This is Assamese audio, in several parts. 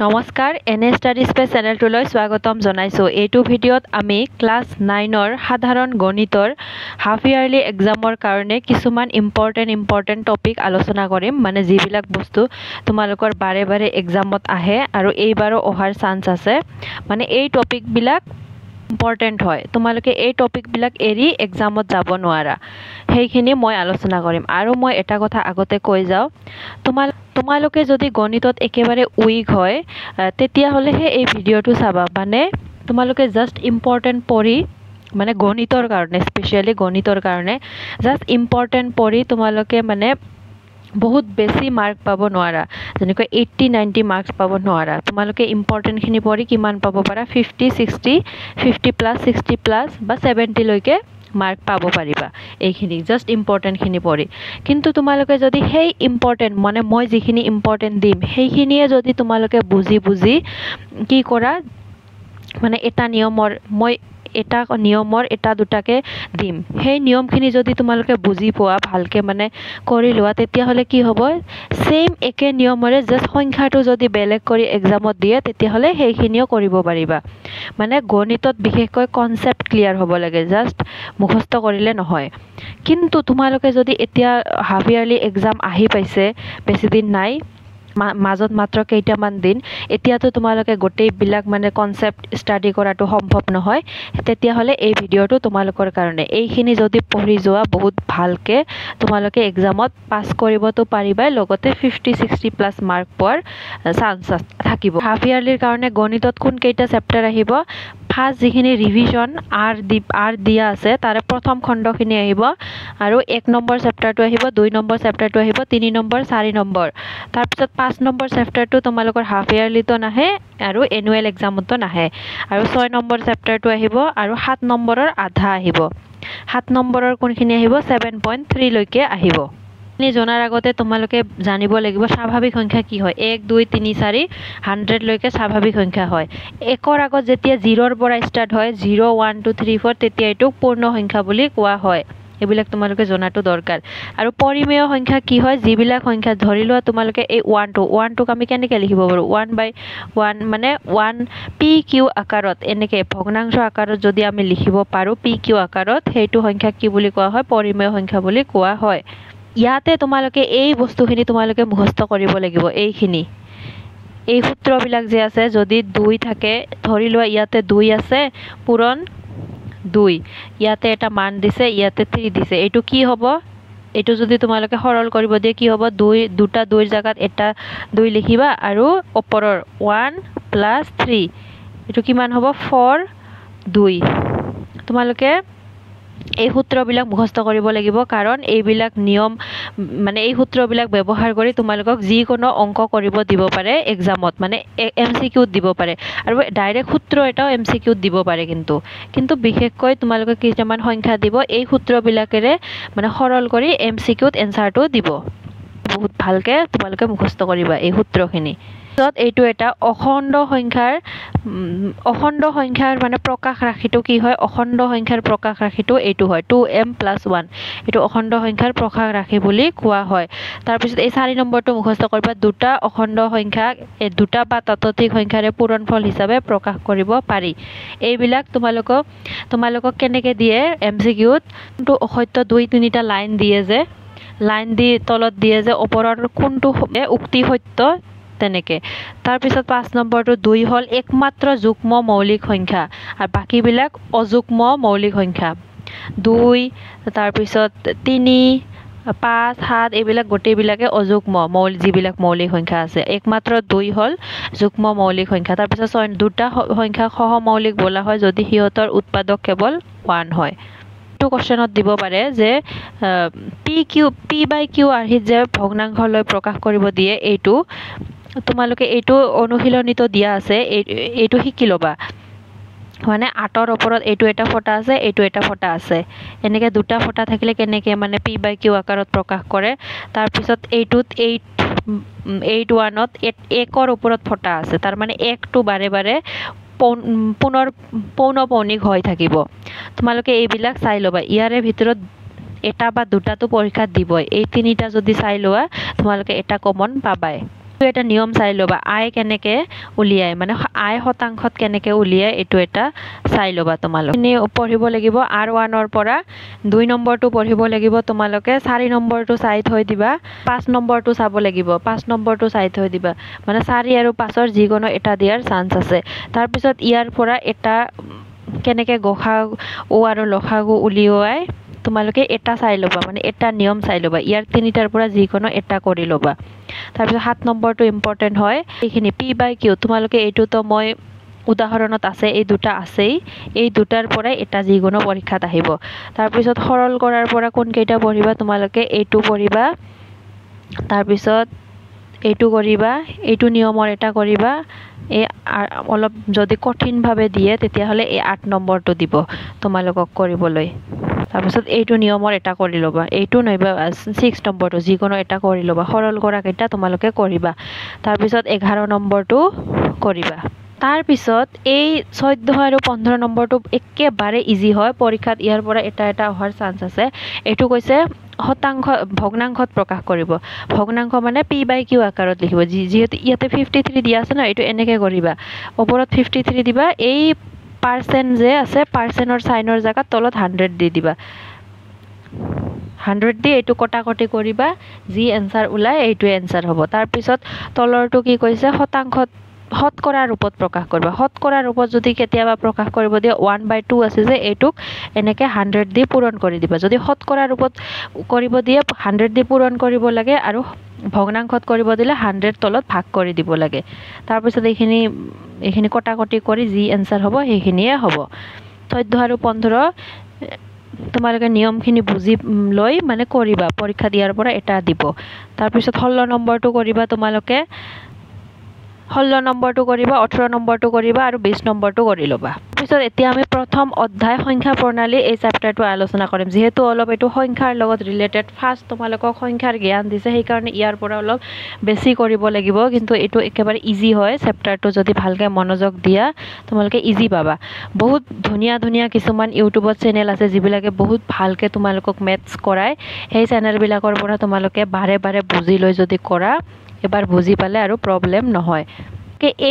নমস্কাৰ এনে ষ্টাডি স্পেচ চেনেলটোলৈ স্বাগতম জনাইছোঁ। এইটো ভিডিঅ'ত আমি ক্লাছ 9ৰ সাধাৰণ গণিতৰ হাফ ইয়াৰলি এক্সামৰ কাৰণে কিছুমান ইম্পৰ্টেণ্ট টপিক আলোচনা কৰিম। মানে যিবিলাক বস্তু তোমালোকৰ বাৰে বাৰে এক্সামত আহে আৰু এইবাৰো অহাৰ চান্স আছে। মানে এই টপিকবিলাক ইম্পৰ্টেণ্ট হয়, তোমালোকে এই টপিকবিলাক এৰি এক্সামত যাব নোৱাৰা, সেইখিনি মই আলোচনা কৰিম। আৰু মই এটা কথা আগতে কৈ যাওঁ, তোমালোকে যদি গণিতত একেবাৰে উইক হয় তেতিয়াহ'লেহে এই ভিডিঅ'টো চাবা। মানে তোমালোকে জাষ্ট ইম্পৰ্টেণ্ট পঢ়ি, মানে গণিতৰ কাৰণে, স্পেচিয়েলি গণিতৰ কাৰণে জাষ্ট ইম্পৰ্টেণ্ট পঢ়ি তোমালোকে মানে বহুত বেছি মাৰ্ক পাব নোৱাৰা, যেনেকৈ 80-90 মাৰ্কছ পাব নোৱাৰা। তোমালোকে ইম্পৰ্টেণ্টখিনি পঢ়ি কিমান পাব পাৰা, 50-60, 50+, 60+ বা 70লৈকে মাৰ্ক পাব পাৰিবা এইখিনি জাষ্ট ইম্পৰ্টেণ্টখিনি পঢ়ি। কিন্তু তোমালোকে যদি সেই ইম্পৰ্টেণ্ট, মানে মই যিখিনি ইম্পৰ্টেণ্ট দিম সেইখিনিয়ে যদি তোমালোকে বুজি কি কৰা, মানে এটা নিয়মৰ এটা দুটাকে দিম, সেই নিয়মখিনি যদি তোমালোকে বুজি পোৱা, ভালকে মানে কৰি লোৱা, তেতিয়াহ'লে কি হ'ব, ছেইম একে নিয়মৰে জাষ্ট সংখ্যাটো যদি বেলেগ কৰি এক্সামত দিয়ে তেতিয়াহ'লে সেইখিনিও কৰিব পাৰিবা। মানে গণিতত বিশেষকৈ কনচেপ্ট ক্লিয়াৰ হ'ব লাগে, জাষ্ট মুখস্থ কৰিলে নহয়। কিন্তু তোমালোকে যদি এতিয়া হাফ ইয়াৰলি এক্সাম আহি পাইছে, বেছিদিন নাই, মাজত মাত্ৰ কেইটামান দিন, এতিয়াতো তোমালোকে গোটেইবিলাক মানে কনচেপ্ট ষ্টাডি কৰাটো সম্ভৱ নহয়, তেতিয়াহ'লে এই ভিডিঅ'টো তোমালোকৰ কাৰণে। এইখিনি যদি পঢ়ি যোৱা বহুত ভালকে, তোমালোকে এক্সামত পাছ কৰিবতো পাৰিবাই, লগতে 50-60+ মাৰ্ক পোৱাৰ চান্স থাকিব। হাফ ইয়াৰলিৰ কাৰণে গণিতত কোনকেইটা চেপ্টাৰ আহিব, ফাৰ্ষ্ট যিখিনি ৰিভিজন আৰ দিয়া আছে তাৰে প্ৰথম খণ্ডখিনি আহিব, আৰু 1 নম্বৰ চেপ্টাৰটো আহিব, 2 নম্বৰ চেপ্টাৰটো আহিব, 3 নম্বৰ, 4 নম্বৰ। তাৰপিছত 5 নম্বৰ চেপ্টাৰটো তোমালোকৰ হাফ ইয়াৰলিতো নাহে আৰু এনুৱেল এক্সামতো নাহে, আৰু 6 নম্বৰ চেপ্টাৰটো আহিব, আৰু 7 নম্বৰৰ আধা আহিব। 7 নম্বৰৰ কোনখিনি আহিব, 7.3লৈকে আহিব। জনাৰ আগতে তোমালোকে জানিব লাগিব স্বাভাৱিক সংখ্যা কি হয়। 1, 2, 3, 4, 100লৈকে স্বাভাৱিক সংখ্যা হয়। 1ৰ আগত যেতিয়া 0ৰ পৰা ষ্টাৰ্ট হয়, 0, 1, 2, 3, 4, তেতিয়া এইটোক পূৰ্ণ সংখ্যা বুলি কোৱা হয়। এইবিলাক তোমালোকে জনাটো দৰকাৰ। আৰু পৰিমেয় সংখ্যা কি হয়, যিবিলাক সংখ্যা, ধৰি লোৱা তোমালোকে এই 1টোক আমি কেনেকৈ লিখিব পাৰোঁ, 1/1, মানে 1 PQ আকাৰত, এনেকৈ ভগ্নাংশ আকাৰত যদি আমি লিখিব পাৰোঁ PQ আকাৰত, সেইটো সংখ্যা কি বুলি কোৱা হয়, পৰিমেয় সংখ্যা বুলি কোৱা হয়। ইয়াতে তোমালোকে এই বস্তুখিনি তোমালোকে মুখস্থ কৰিব লাগিব। এই সূত্ৰবিলাক যে আছে, যদি 2 থাকে, ধৰি লোৱা ইয়াতে 2 আছে, পূৰণ 2, ইয়াতে এটা মান দিছে, ইয়াতে 3 দিছে, এইটো কি হ'ব, এইটো যদি তোমালোকে সৰল কৰিব দিয়ে কি হ'ব, দুটা 2ৰ জেগাত এটা 2 লিখিবা, আৰু ওপৰৰ 1 + 3, এইটো কিমান হ'ব, 4, 2। তোমালোকে এই সূত্ৰবিলাক মুখস্থ কৰিব লাগিব, কাৰণ এইবিলাক নিয়ম, মানে এই সূত্ৰবিলাক ব্যৱহাৰ কৰি তোমালোকক যিকোনো অংক কৰিব দিব পাৰে এক্সামত, মানে MCQত দিব পাৰে, আৰু ডাইৰেক্ট সূত্ৰ এটাও MCQত দিব পাৰে। কিন্তু বিশেষকৈ তোমালোকে কেইটামান সংখ্যা দিব, এই সূত্ৰবিলাকেৰে মানে সৰল কৰি MCQত এনচাৰটো দিব। বহুত ভালকে তোমালোকে মুখস্থ কৰিবা এই সূত্ৰখিনি। এইটো এটা অখণ্ড সংখ্যাৰ মানে প্ৰকাশ ৰাশিটো কি হয়, অখণ্ড সংখ্যাৰ প্ৰকাশ ৰাশিটো এইটো হয়, 2m+1, এইটো অখণ্ড সংখ্যাৰ প্ৰকাশ ৰাশি বুলি কোৱা হয়। তাৰপিছত এই 4 নম্বৰটো মুখস্থ কৰিবা, দুটা অখণ্ড সংখ্যা, দুটা বা ততোধিক সংখ্যাৰে পূৰণফল হিচাপে প্ৰকাশ কৰিব পাৰি। এইবিলাক তোমালোকক কেনেকৈ দিয়ে MCQত, কোনটো অসত্য, 2-3টা লাইন দি তলত দিয়ে যে ওপৰৰ কোনটো উক্তি সত্য, তেনেকৈ। তাৰপিছত 5 নম্বৰটো 2 হ'ল একমাত্ৰ যুগ্ম মৌলিক সংখ্যা, আৰু বাকীবিলাক অযুগ্ম মৌলিক সংখ্যা। 2, তাৰপিছত 3, 5, 7, এইবিলাক গোটেইবিলাকে অযুগ্ম যিবিলাক মৌলিক সংখ্যা আছে, একমাত্ৰ 2 হ'ল যুগ্ম মৌলিক সংখ্যা। তাৰপিছত 6, দুটা সংখ্যাক সহমৌলিক বোলা হয় যদি সিহঁতৰ উৎপাদক কেৱল 1 হয়। এইটো কোৱেশ্যনত দিব পাৰে যে P/Q আৰ্হিত যে ভগ্নাংশলৈ প্ৰকাশ কৰিব দিয়ে, তোমালোকে এইটো অনুশীলনীতো দিয়া আছে, এইটো শিকি ল'বা। মানে 8ৰ ওপৰত এইটো এটা ফটা আছে, এইটো এটা ফটা আছে, এনেকৈ দুটা ফটা থাকিলে কেনেকৈ মানে P/Q আকাৰত প্ৰকাশ কৰে। তাৰপিছত এইটোত 8(1)ত 1ৰ ওপৰত ফটা আছে, তাৰমানে 1টো বাৰে বাৰে পৌনঃপুনিক হৈ থাকিব। তোমালোকে এইবিলাক চাই ল'বা। ইয়াৰে ভিতৰত এটা বা দুটাটো পৰীক্ষাত দিবই, এই 3টা যদি চাই লোৱা তোমালোকে এটা কমন পাবাই। এটা নিয়ম চাই ল'বা আই কেনেকৈ উলিয়াই মানে আই শতাংশত কেনেকৈ উলিয়াই এইটো এটা চাই ল'বা তোমালোকে এনে পঢ়িব লাগিব R1 পৰা 2 নম্বৰটো পঢ়িব লাগিব তোমালোকে 4 নম্বৰটো চাই থৈ দিবা 5 নম্বৰটো চাব লাগিব 5 নম্বৰটো চাই থৈ দিবা মানে 4 আৰু 5ৰ যিকোনো এটা দিয়াৰ চান্স আছে তাৰপিছত ইয়াৰ পৰা এটা কেনেকৈ গসাগু আৰু লসাগু উলিয়াই তোমালোকে এটা চাই ল'বা মানে এটা নিয়ম চাই ল'বা ইয়াৰ তিনিটাৰ পৰা যিকোনো এটা কৰি ল'বা তাৰপিছত 7 নম্বৰটো ইম্পৰ্টেণ্ট হয় এইখিনি P/Q তোমালোকে এইটোতো মই উদাহৰণত আছে এই দুটা আছেই এই দুটাৰ পৰাই এটা যিকোনো পৰীক্ষাত আহিব তাৰপিছত সৰল কৰাৰ পৰা কোনকেইটা পঢ়িবা তোমালোকে এইটো পঢ়িবা তাৰপিছত এইটো কৰিবা এইটো নিয়মৰ এটা কৰিবা এই অলপ যদি কঠিনভাৱে দিয়ে তেতিয়াহ'লে এই 8 নম্বৰটো দিব তোমালোকক কৰিবলৈ তাৰপিছত এইটো নিয়মৰ এটা কৰি ল'বা এইটো নাইবা 6 নম্বৰটো যিকোনো এটা কৰি ল'বা সৰল কৰাকেইটা তোমালোকে কৰিবা তাৰপিছত 11 নম্বৰটো কৰিবা তাৰপিছত এই 14 আৰু 15 নম্বৰটো একেবাৰে ইজি হয় পৰীক্ষাত ইয়াৰ পৰা এটা অহাৰ চান্স আছে এইটো কৈছে শতাংশ ভগ্নাংশত প্ৰকাশ কৰিব ভগ্নাংশ মানে P/Q আকাৰত লিখিব যিহেতু ইয়াতে 53 দিয়া আছে ন এইটো এনেকৈ কৰিবা ওপৰত 53 দিবা এই পাৰ্চেণ্ট যে আছে পাৰ্চেণ্টৰ চাইনৰ জেগাত তলত 100 দি দিবা 100 দি এইটো কটাকটি কৰিবা যি এনসাৰ ওলাই এইটোৱে এনসাৰ হ'ব তাৰপিছত তলৰটো কি কৈছে শতাংশত শতকৰা ৰূপত প্ৰকাশ কৰিবা শতকৰা ৰূপত যদি কেতিয়াবা প্ৰকাশ কৰিব দিয়ে 1/2 আছে যে এইটোক এনেকৈ 100 দি পূৰণ কৰি দিবা যদি শতকৰা ৰূপত কৰিব দিয়ে 100 দি পূৰণ কৰিব লাগে আৰু ভগ্নাংশত কৰিব দিলে 100 তলত ভাগ কৰি দিব লাগে তাৰপিছত এইখিনি কটাকটি কৰি যি এনসাৰ হ'ব সেইখিনিয়ে হ'ব 14 আৰু 15 তোমালোকে নিয়মখিনি বুজি লৈ মানে কৰিবা পৰীক্ষা দিয়াৰ পৰা এটা দিব তাৰপিছত 16 নম্বৰটো কৰিবা তোমালোকে 16 নম্বৰটো কৰিবা 18 নম্বৰটো কৰিবা আৰু 20 নম্বৰটো কৰি ল'বা তাৰপিছত এতিয়া আমি প্ৰথম অধ্যায় সংখ্যা প্ৰণালী এই চেপ্টাৰটো আলোচনা কৰিম যিহেতু অলপ এইটো সংখ্যাৰ লগত ৰিলেটেড ফাৰ্ষ্ট তোমালোকক সংখ্যাৰ জ্ঞান দিছে সেইকাৰণে ইয়াৰ পৰা অলপ বেছি কৰিব লাগিব কিন্তু এইটো একেবাৰে ইজি হয় চেপ্টাৰটো যদি ভালকৈ মনোযোগ দিয়া তোমালোকে ইজি পাবা বহুত ধুনীয়া কিছুমান ইউটিউবত চেনেল আছে যিবিলাকে বহুত ভালকৈ তোমালোকক মেথছ কৰায় সেই চেনেলবিলাকৰ পৰা তোমালোকে বাৰে বুজি লৈ যদি কৰা এবাৰ বুজি পালে আৰু প্ৰব্লেম নহয়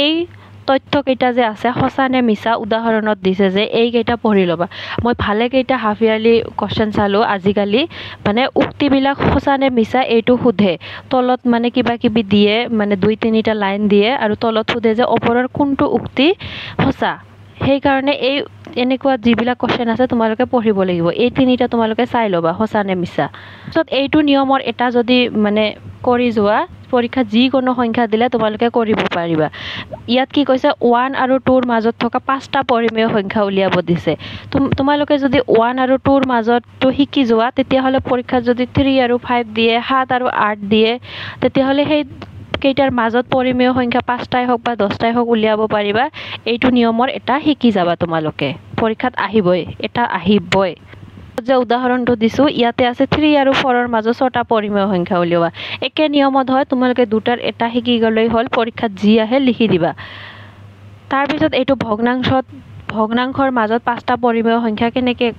এই তথ্যকেইটা যে আছে সঁচা নে মিছা উদাহৰণত দিছে যে এইকেইটা পঢ়ি ল'বা মই ভালেকেইটা হাফ ইয়াৰলি কোৱেশ্চন চালোঁ আজিকালি মানে উক্তিবিলাক সঁচা নে মিছা এইটো সোধে তলত মানে কিবা কিবি দিয়ে মানে 2-3টা লাইন দিয়ে আৰু তলত সোধে যে ওপৰৰ কোনটো উক্তি সঁচা সেইকাৰণে এই এনেকুৱা যিবিলাক কোৱেশ্চন আছে তোমালোকে পঢ়িব লাগিব এই তিনিটা তোমালোকে চাই ল'বা সঁচা নে মিছা তাৰপিছত এইটো নিয়মৰ এটা যদি মানে কৰি যোৱা পৰীক্ষাত যিকোনো সংখ্যা দিলে তোমালোকে কৰিব পাৰিবা ইয়াত কি কৈছে 1 আৰু 2ৰ মাজত থকা 5টা পৰিমেয় সংখ্যা উলিয়াব দিছে তোমালোকে যদি 1 আৰু 2ৰ মাজতটো শিকি যোৱা তেতিয়াহ'লে পৰীক্ষাত যদি 3 আৰু 5 দিয়ে 7 আৰু 8 দিয়ে তেতিয়াহ'লে সেই কেইটাৰ মাজত পৰিমেয় সংখ্যা 5টাই হওক বা 10টাই হওক উলিয়াব পাৰিবা এইটো নিয়মৰ এটা শিকি যাবা তোমালোকে পৰীক্ষাত আহিবই যে উদাহৰণটো দিছোঁ ইয়াতে আছে 3 আৰু 4ৰ মাজত 6টা পৰিমেয় সংখ্যা উলিওৱা একে নিয়মত হয় তোমালোকে দুটাৰ এটা শিকি গ'লেই হ'ল পৰীক্ষাত যি আহে লিখি দিবা তাৰপিছত এইটো ভগ্নাংশৰ মাজত 5টা পৰিমেয় সংখ্যা কেনেকৈ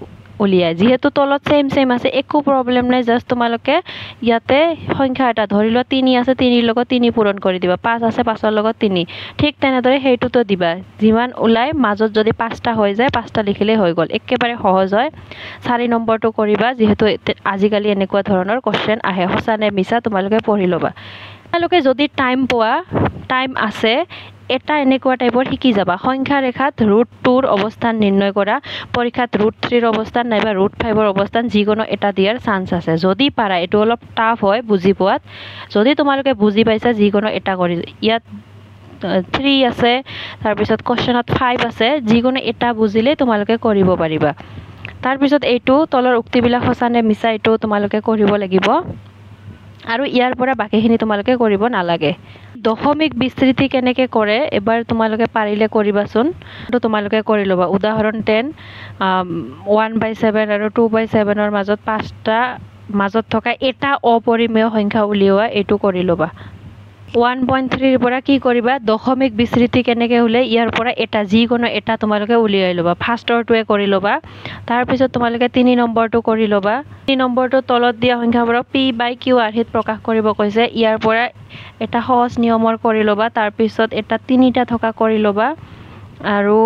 উলিয়াই যিহেতু তলত সেম আছে একো প্ৰব্লেম নাই জাস্ট তোমালোকে ইয়াতে সংখ্যা এটা ধৰি লোৱা 3 আছে 3ৰ লগত 3 পূৰণ কৰি দিবা 5 আছে 5ৰ লগত 3 ঠিক তেনেদৰে সেইটোতো দিবা যিমান ওলাই মাজত যদি 5টা হৈ যায় 5টা লিখিলে হৈ গ'ল একেবাৰে সহজ হয় 4 নম্বৰটো কৰিবা যিহেতু আজিকালি এনেকুৱা ধৰণৰ কোৱেশ্চন আহে সঁচা নে মিছা তোমালোকে পঢ়ি ল'বা তোমালোকে যদি টাইম আছে এটা এনেকুৱা টাইপৰ শিকি যাবা সংখ্যা ৰেখাত √2ৰ অৱস্থান নিৰ্ণয় কৰা পৰীক্ষাত √3ৰ অৱস্থান নাইবা √5ৰ অৱস্থান যিকোনো এটা দিয়াৰ চান্স আছে যদি পাৰা এইটো অলপ টাফ হয় বুজি পোৱাত যদি তোমালোকে বুজি পাইছা যিকোনো এটা কৰি ইয়াত 3 আছে তাৰপিছত কোৱেশ্চনত 5 আছে যিকোনো এটা বুজিলে তোমালোকে কৰিব পাৰিবা তাৰপিছত এইটো তলৰ উক্তিবিলাক সঁচা নে মিছা এইটো তোমালোকে কৰিব লাগিব আৰু ইয়াৰ পৰা বাকিখিনি তোমালোকে কৰিব নালাগে দশমিক বিস্তৃতি কেনেকৈ কৰে এবাৰ তোমালোকে পাৰিলে কৰিবাচোন তো তোমালোকে কৰি ল'বা উদাহৰণ 10 1/7 আৰু 2/7ৰ মাজত 5টা মাজত থকা এটা অপৰিমেয় সংখ্যা উলিওৱা এইটো কৰি ল'বা 1.3 পৰা কি কৰিবা দশমিক বিস্তৃতি কেনেকৈ হ'লে ইয়াৰ পৰা এটা যিকোনো এটা তোমালোকে উলিয়াই ল'বা ফাৰ্ষ্টৰটোৱে কৰি ল'বা তাৰপিছত তোমালোকে 3 নম্বৰটো কৰি ল'বা 3 নম্বৰটো তলত দিয়া সংখ্যাবোৰক p/q আৰ্হিত প্ৰকাশ কৰিব কৈছে ইয়াৰ পৰা এটা সহজ নিয়মৰ কৰি ল'বা তাৰপিছত এটা 3টা থকা কৰি ল'বা আৰু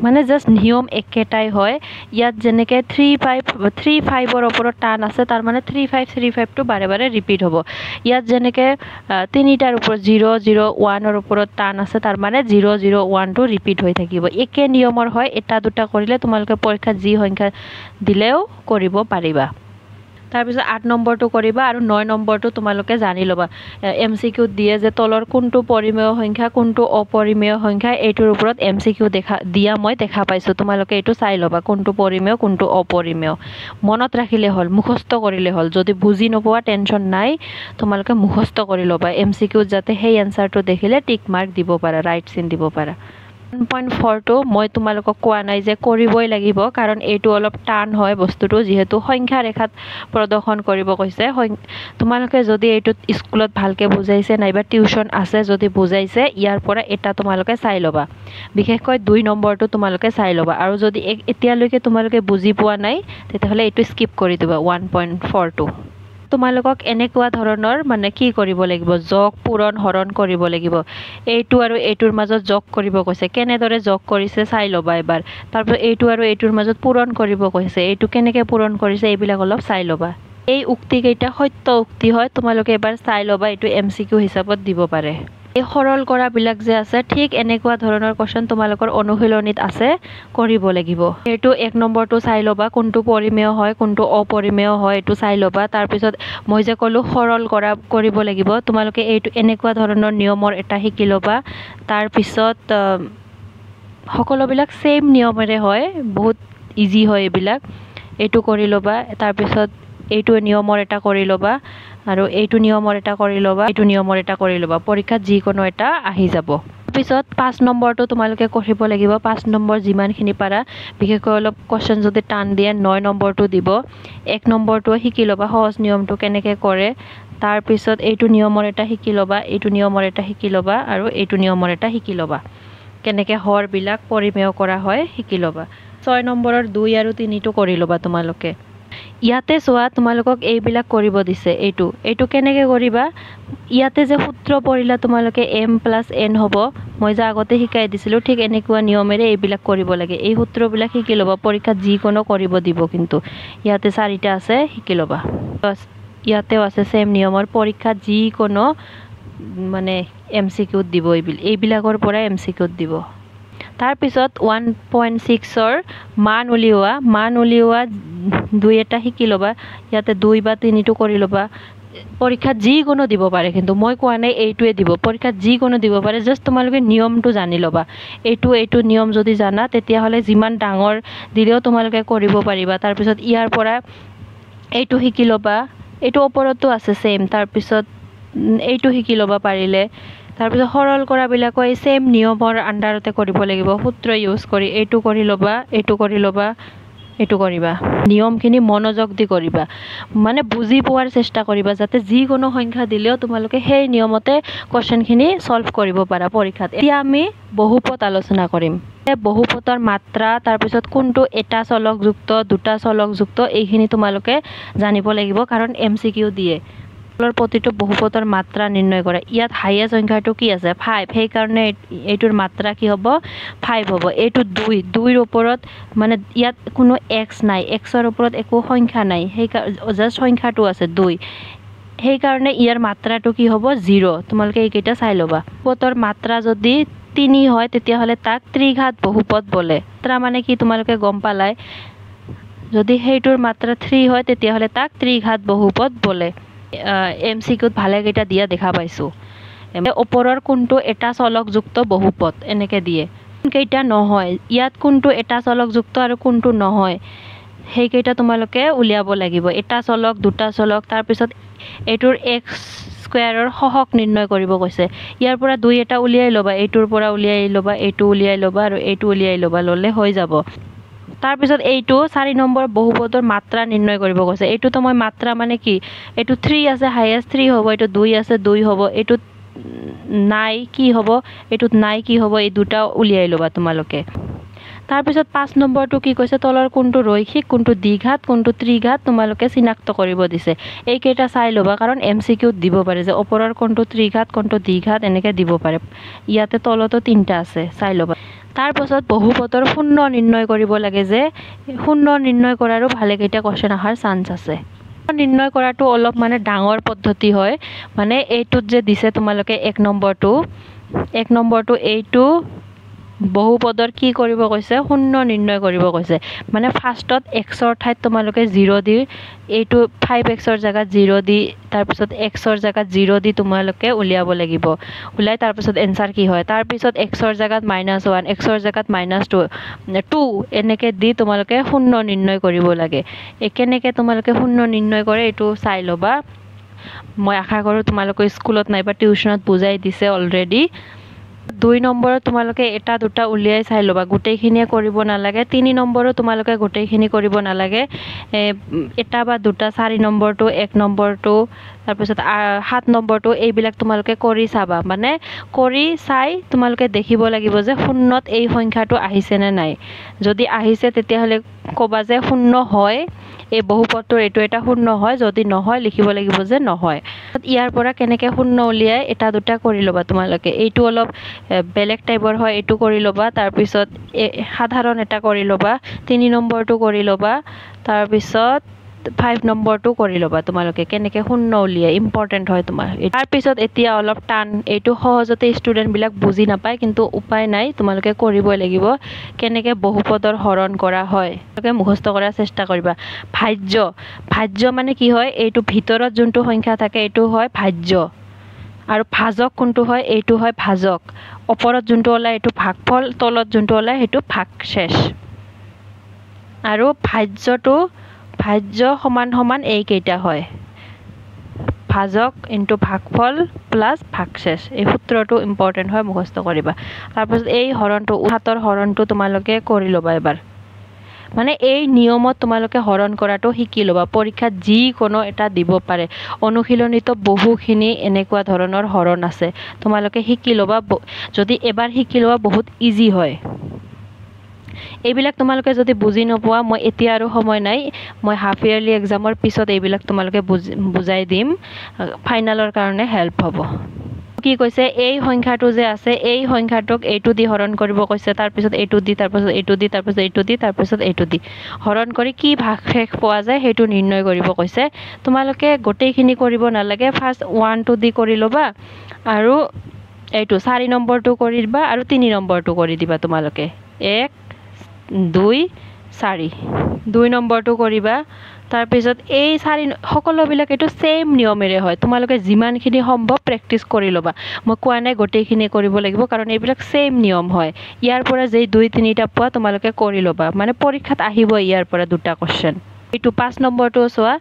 মানে জাস্ট নিয়ম একেটাই হয় ইয়াত যেনেকে 3-5 ওপৰত টান আছে তাৰ মানে 3-5 টো বাৰে বাৰে ৰিপিট হ'ব ইয়াত যেনেকে 3টাৰ ওপৰত 0-0-1 ওপৰত টান আছে তাৰ মানে 0-0-1 টো ৰিপিট হৈ থাকিব একে নিয়মৰ হয় এটা দুটা কৰিলে তোমালোকে পৰীক্ষাত যি সংখ্যা দিলেও কৰিব পাৰিবা তাৰপিছত 8 নম্বৰটো কৰিবা আৰু 9 নম্বৰটো তোমালোকে জানি ল'বা এমসিকিউ দিয়ে যে তলৰ কোনটো পৰিমেয় সংখ্যা কোনটো অপৰিমেয় সংখ্যা এইটোৰ ওপৰত এমসিকিউ মই দেখা পাইছো তোমালোকে এইটো চাই ল'বা কোনটো পৰিমেয় কোনটো অপৰিমেয় মনত ৰাখিলে হ'ল মুখস্থ কৰিলে হ'ল যদি বুজি নোপোৱা টেনচন নাই তোমালোকে মুখস্থ কৰি ল'বা এমসিকিউ যাতে সেই এনসাৰটো দেখিলে টিক মাৰ্ক দিব পাৰা ৰাইট চিন দিব পাৰা 1.4 টো মই তোমালোকক কোৱা নাই যে কৰিবই লাগিব কাৰণ এইটো অলপ টান হয় বস্তুটো যেহেতু সংখ্যা ৰেখাত প্ৰদৰ্শন কৰিব কৈছে তোমালোকে যদি এইটো স্কুলত ভালকে বুজাইছে নাইবা টিউচন আছে যদি বুজাইছে ইয়াৰ পৰা এটা তোমালোকে চাই ল'বা বিশেষকৈ 2 নম্বৰটো তোমালোকে চাই ল'বা আৰু যদি এতিয়ালৈকে তোমালোকে বুজি পোৱা নাই তেতিয়াহলে এইটো স্কিপ কৰি দিবা 1.4 টো তোমালোকক এনেকুৱা ধৰণৰ মানে কি কৰিব লাগিব যোগ পূৰণ হৰণ কৰিব লাগিব এইটো আৰু এইটোৰ মাজত যোগ কৰিব কৈছে কেনেদৰে যোগ কৰিছে চাই ল'বা এবাৰ তাৰপৰ এইটো আৰু এইটোৰ মাজত পূৰণ কৰিব কৈছে এইটো কেনেকৈ পূৰণ কৰিছে এইবিলাক অলপ চাই ল'বা এই উক্তি কেইটা সত্য উক্তি হয় তোমালোকে এবাৰ চাই ল'বা এইটো এমসিকিউ হিচাপত দিব পাৰে এই সৰল কৰা বিলাক যে আছে ঠিক এনেকুৱা ধৰণৰ কোৱেশ্চন তোমালোকৰ অনুশীলনীত আছে কৰিব লাগিব এইটো 1 নম্বৰটো চাই ল'বা কোনটো পৰিমেয় হয় কোনটো অপৰিমেয় হয় এইটো চাই ল'বা তাৰ পিছত মই যে ক'লো সৰল কৰিব লাগিব তোমালোকে এইটো এনেকুৱা ধৰণৰ নিয়মৰ এটা শিকি ল'বা তাৰ পিছত সকলোবিলাক সেম নিয়মেৰে হয় বহুত ইজি হয় এইবিলাক এইটো কৰি ল'বা তাৰ পিছত এইটো নিয়মৰ এটা কৰি ল'বা আৰু এইটো নিয়মৰ এটা কৰি ল'বা এইটো নিয়মৰ এটা কৰি ল'বা পৰীক্ষাত যিকোনো এটা আহি যাব পিছত 5 নম্বৰটো তোমালোকে কৰিব লাগিব 5 নম্বৰ যিমানখিনি পাৰা বিশেষকৈ অলপ কোৱেশ্চন যদি টান দিয়ে 9 নম্বৰটো দিব 1 নম্বৰটো শিকি ল'বা সহজ নিয়মটো কেনেকৈ কৰে তাৰ পিছত এইটো নিয়মৰ এটা শিকি ল'বা এইটো নিয়মৰ এটা শিকি ল'বা আৰু এইটো নিয়মৰ এটা শিকি ল'বা কেনেকৈ হৰবিলাক পৰিমেয় কৰা হয় শিকি ল'বা 6 নম্বৰৰ 2 আৰু 3 টো কৰি ল'বা তোমালোকে ইয়াতে চোৱা তোমালোকক এইবিলাক কৰিব দিছে এইটো কেনেকৈ কৰিবা ইয়াতে যে সূত্ৰ পঢ়িলা তোমালোকে m + n হ'ব মই যে আগতে শিকাই দিছিলো ঠিক এনেকুৱা নিয়মেৰে এইবিলাক কৰিব লাগে এই সূত্ৰবিলাক শিকি ল'বা পৰীক্ষাত যিকোনো কৰিব দিব কিন্তু ইয়াতে 4টা আছে শিকি ল'বা ইয়াতেও আছে সেম নিয়মৰ পৰীক্ষাত যিকোনো মানে এমসিকিউ দিব এইবিলাকৰ পৰা এমসিকিউ দিব তাৰ পিছত 1.6 ৰ মান উলিওৱা 2 এটা শিকি ল'বা ইয়াতে 2 বা 3 টো কৰি ল'বা পৰীক্ষাত যিকোনো দিব পাৰে কিন্তু মই কোৱা নাই এইটোৱে দিব পৰীক্ষাত যিকোনো দিব পাৰে জাস্ট তোমালোকে নিয়মটো জানি ল'বা এইটো নিয়ম যদি জানা তেতিয়াহলে যিমান ডাঙৰ দিলেও তোমালোকে কৰিব পাৰিবা তাৰ পিছত ইয়াৰ পৰা এইটো শিকি ল'বা এইটো ওপৰতো আছে সেম তাৰ পিছত এইটো শিকি ল'বা পাৰিলে তাৰ পিছত সৰল কৰা বিলাকো এই সেম নিয়মৰ আন্ডাৰতে কৰিব লাগিব সূত্ৰ ইউজ কৰি এইটো কৰি ল'বা এইটো কৰি ল'বা এইটো কৰিবা নিয়মখিনি মনোযোগ দি কৰিবা মানে বুজি পোৱাৰ চেষ্টা কৰিবা যাতে যিকোনো সংখ্যা দিলেও তোমালোকে সেই নিয়মতে কোৱেশ্চনখিনি সলভ কৰিব পাৰা পৰীক্ষাত এতিয়া আমি বহুপদ আলোচনা কৰিম বহুপদৰ মাত্ৰা তাৰ পিছত কোনটো এটা চলকযুক্ত দুটা চলকযুক্ত এইখিনি তোমালোকে জানিব লাগিব কাৰণ এমসিকিউ দিয়ে প্ৰতিটো বহুপদৰ মাত্ৰা নিৰ্ণয় কৰা ইয়াত হাইয়েষ্ট সংখ্যাটো কি আছে 5 সেই কাৰণে এইটোৰ মাত্ৰা কি হ'ব 5 হ'ব এইটো 2 ৰ ওপৰত মানে ইয়াত কোনো x নাই x ৰ ওপৰত একো সংখ্যা নাই সেই জাস্ট সংখ্যাটো আছে 2 সেই কাৰণে ইয়াৰ মাত্ৰাটো কি হ'ব 0 তোমালোকে এইকেইটা চাই ল'বা বহুপদৰ মাত্ৰা যদি 3 হয় তেতিয়াহলে তাক ত্ৰিঘাত বহুপদ বোলে তাৰ মানে কি তোমালোকে গম পালাই যদি সেইটোৰ মাত্ৰা 3 হয় তেতিয়াহলে তাক ত্ৰিঘাত বহুপদ বোলে এমসিকিউত ভালে কেইটা দিয়া দেখা পাইছো ওপৰৰ কোনটো এটা চলকযুক্ত বহুপদ এনেকে দিয়ে কেইটা নহয় ইয়াত কোনটো এটা চলকযুক্ত আৰু কোনটো নহয় সেই কেইটা তোমালোকে উলিয়াব লাগিব এটা চলক দুটা চলক তাৰ পিছত এইটোৰ x স্কয়াৰৰ সহগ নিৰ্ণয় কৰিব কৈছে ইয়াৰ পৰা 2 এটা উলিয়াই ল'বা এইটোৰ পৰা উলিয়াই ল'বা এইটো উলিয়াই ল'বা আৰু এইটো উলিয়াই ল'বা ললে হৈ যাব তাৰপিছত এইটো 4 নম্বৰ বহুপদৰ মাত্ৰা নিৰ্ণয় কৰিব কৈছে। এইটোতো মই মাত্ৰা মানে কি, এইটো 3 আছে, হাইয়েষ্ট 3 হ'ব, এইটো 2 আছে 2 হ'ব, এইটোত নাই কি হ'ব, এইটোত নাই কি হ'ব, এই দুটা উলিয়াই ল'বা তোমালোকে। তাৰপিছত 5 নম্বৰটো কি কৈছে, তলৰ কোনটো ৰৈখিক, কোনটো দ্বিঘাত, কোনটো ত্ৰিঘাত তোমালোকে চিনাক্ত কৰিব দিছে। এইকেইটা চাই ল'বা, কাৰণ MCQত দিব পাৰে যে ওপৰৰ কোনটো ত্ৰিঘাত, কোনটো দ্বিঘাত এনেকৈ দিব পাৰে। ইয়াতে তলতো 3টা আছে, চাই ল'বা। তাৰপাছত বহুপদৰ শূন্য নিৰ্ণয় কৰিব লাগে, যে শূন্য নিৰ্ণয় কৰাৰো ভালেকেইটা কুৱেশ্যন অহাৰ চান্স আছে। নিৰ্ণয় কৰাটো অলপ মানে ডাঙৰ পদ্ধতি হয়। মানে এইটোত যে দিছে তোমালোকে 1 নম্বৰটো এইটো বহুপদৰ কি কৰিব কৈছে, শূন্য নিৰ্ণয় কৰিব কৈছে। মানে ফাৰ্ষ্টত xৰ ঠাইত তোমালোকে 0 দি, এইটো 5xৰ জেগাত 0 দি, তাৰপিছত xৰ জেগাত 0 দি তোমালোকে উলিয়াব লাগিব। উলিয়াই তাৰপিছত এনচাৰ কি হয়, তাৰপিছত xৰ জেগাত -1, xৰ জেগাত -2 এনেকৈ দি তোমালোকে শূন্য নিৰ্ণয় কৰিব লাগে। কেনেকৈ তোমালোকে শূন্য নিৰ্ণয় কৰে এইটো চাই ল'বা। মই আশা কৰোঁ তোমালোকে স্কুলত নাইবা টিউশ্যনত বুজাই দিছে অলৰেডি। 2 নম্বৰত তোমালোকে এটা দুটা উলিয়াই চাই ল'বা, গোটেইখিনিয়ে কৰিব নালাগে। 3 নম্বৰো তোমালোকে গোটেইখিনি কৰিব নালাগে, এটা বা দুটা, 4 নম্বৰটো, 1 নম্বৰটো, তাৰপিছত 7 নম্বৰটো, এইবিলাক তোমালোকে কৰি চাবা। মানে কৰি চাই তোমালোকে দেখিব লাগিব যে শূন্যত এই সংখ্যাটো আহিছে নে নাই। যদি আহিছে তেতিয়াহ'লে ক'বা যে শূন্য হয়, এই বহুপদটোৰ এইটো এটা শূন্য হয়, যদি নহয় লিখিব লাগিব যে নহয়। ইয়াৰ পৰা কেনেকৈ শূন্য উলিয়াই এটা দুটা কৰি ল'বা তোমালোকে। এইটো অলপ বেলেগ টাইপৰ হয়, এইটো কৰি ল'বা। তাৰপিছত সাধাৰণ এটা কৰি ল'বা, 3 নম্বৰটো কৰি ল'বা, তাৰপিছত 5 নম্বৰটো কৰি ল'বা তোমালোকে। কেনেকৈ শূন্য উলিয়াই ইম্পৰ্টেণ্ট হয় তোমাৰ। তাৰপিছত এতিয়া অলপ টান, এইটো সহজতে ষ্টুডেণ্টবিলাক বুজি নাপায়, কিন্তু উপায় নাই, তোমালোকে কৰিবই লাগিব। কেনেকৈ বহুপদৰ হৰণ কৰা হয় তোমালোকে মুখস্থ কৰাৰ চেষ্টা কৰিবা। ভাজ্য মানে কি হয়, এইটো ভিতৰত যোনটো সংখ্যা থাকে এইটো হয় ভাজ্য, আৰু ভাজক কোনটো হয়, এইটো হয় ভাজক। ওপৰত যোনটো ওলায় এইটো ভাগফল, তলত যোনটো ওলায় সেইটো ভাগশেষ। আৰু ভাজ্য সমান এইকেইটা হয়, ভাজক ইনটু ভাগফল প্লাছ ভাগশেষ। এই সূত্ৰটো ইম্পৰ্টেণ্ট হয়, মুখস্থ কৰিবা। তাৰপিছত এই হৰণটো, হাতৰ হৰণটো তোমালোকে কৰি ল'বা এবাৰ। মানে এই নিয়মত তোমালোকে হৰণ কৰাটো শিকি ল'বা, পৰীক্ষাত যিকোনো এটা দিব পাৰে। অনুশীলনীতো বহুখিনি এনেকুৱা ধৰণৰ হৰণ আছে, তোমালোকে শিকি ল'বা। যদি এবাৰ শিকি লোৱা বহুত ইজি হয়। এইবিলাক তোমালোকে যদি বুজি নোপোৱা, মই এতিয়া আৰু সময় নাই, মই হাফ ইয়াৰলি এক্সামৰ পিছত এইবিলাক তোমালোকে বুজাই দিম, ফাইনেলৰ কাৰণে হেল্প হ'ব। কি কৈছে, এই সংখ্যাটো যে আছে, এই সংখ্যাটোক এইটো দি হৰণ কৰিব কৈছে, তাৰপিছত এইটো দি, তাৰপিছত এইটো দি, তাৰপিছত এইটো দি, তাৰপিছত এইটো দি হৰণ কৰি কি ভাগশেষ পোৱা যায় সেইটো নিৰ্ণয় কৰিব কৈছে। তোমালোকে গোটেইখিনি কৰিব নালাগে, ফাৰ্ষ্ট 1 2 দি কৰি ল'বা, আৰু এইটো 4 নম্বৰটো কৰি দিবা, আৰু 3 নম্বৰটো কৰি দিবা তোমালোকে। 1 2 4 2 নম্বৰটো কৰিবা। তাৰপিছত এই সকলোবিলাক এইটো ছেইম নিয়মেৰে হয়, তোমালোকে যিমানখিনি সম্ভৱ প্ৰেক্টিচ কৰি ল'বা। মই কোৱা নাই গোটেইখিনি কৰিব লাগিব, কাৰণ এইবিলাক ছেইম নিয়ম হয়। ইয়াৰ পৰা যেই 2 3টা পোৱা তোমালোকে কৰি ল'বা, মানে পৰীক্ষাত আহিব ইয়াৰ পৰা 2টা কুৱেশ্যন। এইটো 5 নম্বৰটো চোৱা,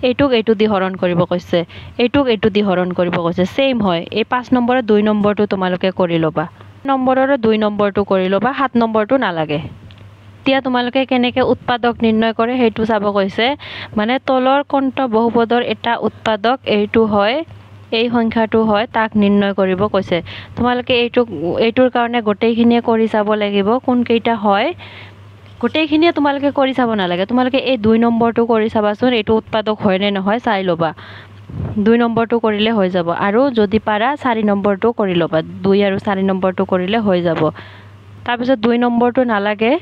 এইটোক এইটো দি হৰণ কৰিব কৈছে, এইটোক এইটো দি হৰণ কৰিব কৈছে, ছেইম হয়। এই 5 নম্বৰৰ 2 নম্বৰটো তোমালোকে কৰি ল'বা, নম্বৰৰ 2 নম্বৰটো কৰি ল'বা, 7 নম্বৰটো নালাগে। এতিয়া তোমালোকে কেনেকৈ উৎপাদক নিৰ্ণয় কৰে সেইটো চাব কৈছে। মানে তলৰ কোনটো বহুপদৰ এটা উৎপাদক এইটো হয়, এই সংখ্যাটো হয়, তাক নিৰ্ণয় কৰিব কৈছে। তোমালোকে এইটোৰ কাৰণে গোটেইখিনিয়ে কৰি চাব লাগিব, কোনকেইটা হয়। গোটেইখিনিয়ে তোমালোকে কৰি চাব নালাগে, তোমালোকে এই 2 নম্বৰটো কৰি চাবাচোন, এইটো উৎপাদক হয় নে নহয় চাই ল'বা। 2 নম্বৰটো কৰিলে হৈ যাব, আৰু যদি পাৰা 4 নম্বৰটো কৰি ল'বা, 2 আৰু 4 নম্বৰটো কৰিলে হৈ যাব। তাৰপিছত 2 নম্বৰটো নালাগে,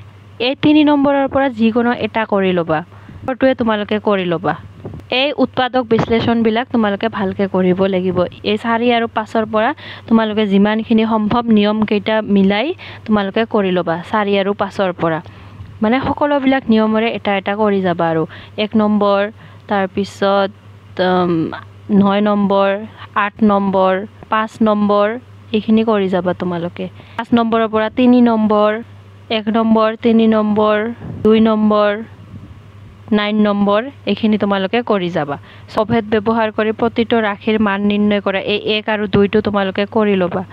এই 3 নম্বৰৰ পৰা যিকোনো এটা কৰি ল'বা, সেইটোৱে তোমালোকে কৰি ল'বা। এই উৎপাদক বিশ্লেষণবিলাক তোমালোকে ভালকৈ কৰিব লাগিব। এই 4 আৰু 5ৰ পৰা তোমালোকে যিমানখিনি সম্ভৱ নিয়মকেইটা মিলাই তোমালোকে কৰি ল'বা, 4 আৰু 5ৰ পৰা। মানে সকলোবিলাক নিয়মৰে এটা এটা কৰি যাবা। আৰু 1 নম্বৰ, তাৰপিছত 9 নম্বৰ, 8 নম্বৰ, 5 নম্বৰ, এইখিনি কৰি যাবা তোমালোকে। 5 নম্বৰৰ পৰা 3 number, 1 number, 3 number, 2 number, 9 number, এইখিনি তোমালোকে কৰি যাবা। ছভেদ ব্যৱহাৰ কৰি প্ৰতিটো ৰাশিৰ মান নিৰ্ণয় কৰা, এই 1 আৰু 2টো তোমালোকে কৰি ল'বা।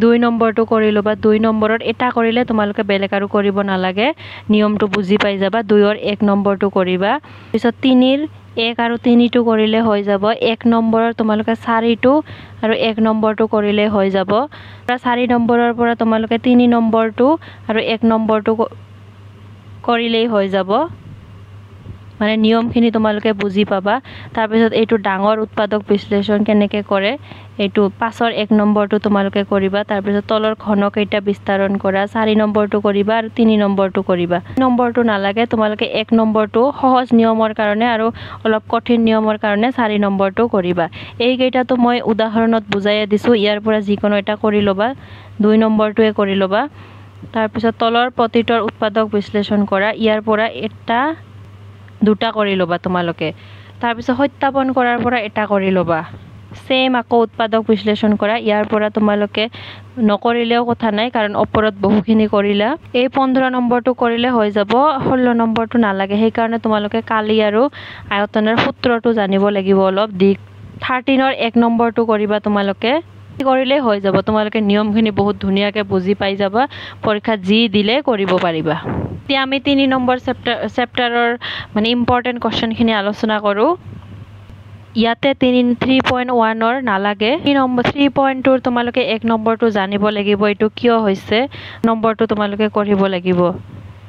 2 নম্বৰটো কৰি ল'বা 2 নম্বৰত এটা কৰিলে তোমালোকে বেলেগ আৰু কৰিব নালাগে নিয়মটো বুজি পাই যাবা 2ৰ 1 নম্বৰটো কৰিবা পিছত 3ৰ 1 আৰু 3টো কৰিলে হৈ যাব 1 নম্বৰৰ তোমালোকে 4টো আৰু 1 নম্বৰটো কৰিলে হৈ যাব 4 নম্বৰৰ পৰা তোমালোকে 3 নম্বৰটো আৰু 1 নম্বৰটো কৰিলেই হৈ যাব মানে নিয়মখিনি তোমালোকে বুজি পাবা তাৰ পিছত এইটো ডাঙৰ উৎপাদক বিশ্লেষণ কেনেকৈ কৰে এইটো 5ৰ 1 নম্বৰটো তোমালোকে কৰিবা তাৰ পিছত তলৰ ঘনকেইটা বিস্তাৰণ কৰা 4 নম্বৰটো কৰিবা আৰু 3 নম্বৰটো কৰিবা নম্বৰটো নালাগে তোমালোকে 1 নম্বৰটো সহজ নিয়মৰ কাৰণে আৰু অলপ কঠিন নিয়মৰ কাৰণে 4 নম্বৰটো কৰিবা এই কেইটাটো মই উদাহৰণত বুজাই দিছো ইয়াৰ পৰা যিকোনো এটা কৰি লবা 2 নম্বৰটোৱে কৰি লবা তাৰ পিছত তলৰ প্ৰতিটোৰ উৎপাদক বিশ্লেষণ কৰা ইয়াৰ পৰা এটা দুটা কৰি লবা তোমালোকে তাৰ পিছত সত্যাপন কৰাৰ পৰা এটা কৰি লবা সেম আকৌ উৎপাদক বিশ্লেষণ কৰা ইয়াৰ পৰা তোমালোকে নকৰিলেও কথা নাই কাৰণ ওপৰত বহুখিনি কৰিলা এই 15 নম্বৰটো কৰিলে হৈ যাব 16 নম্বৰটো নালাগে সেই কাৰণে তোমালোকে কালি আৰু আয়তনৰ সূত্ৰটো জানিব লাগিব অলপ দিক 13ৰ 1 নম্বৰটো কৰিবা তোমালোকে কৰিলে হৈ যাব তোমালোকে নিয়মখিনি বহুত ধুনিয়াকে বুজি পাই যাবা পৰীক্ষা যি দিলে কৰিব পাৰিবা এতিয়া আমি 3 নম্বৰ চেপ্টাৰৰ মানে ইম্পৰ্টেন্ট কোৱেশ্চনখিনি আলোচনা কৰো ইয়াতে 3.1ৰ নালাগে 3.2ৰ তোমালোকে 1 নম্বৰটো জানিব লাগিব এইটো কিয় হৈছে নম্বৰটো তোমালোকে কৰিব লাগিব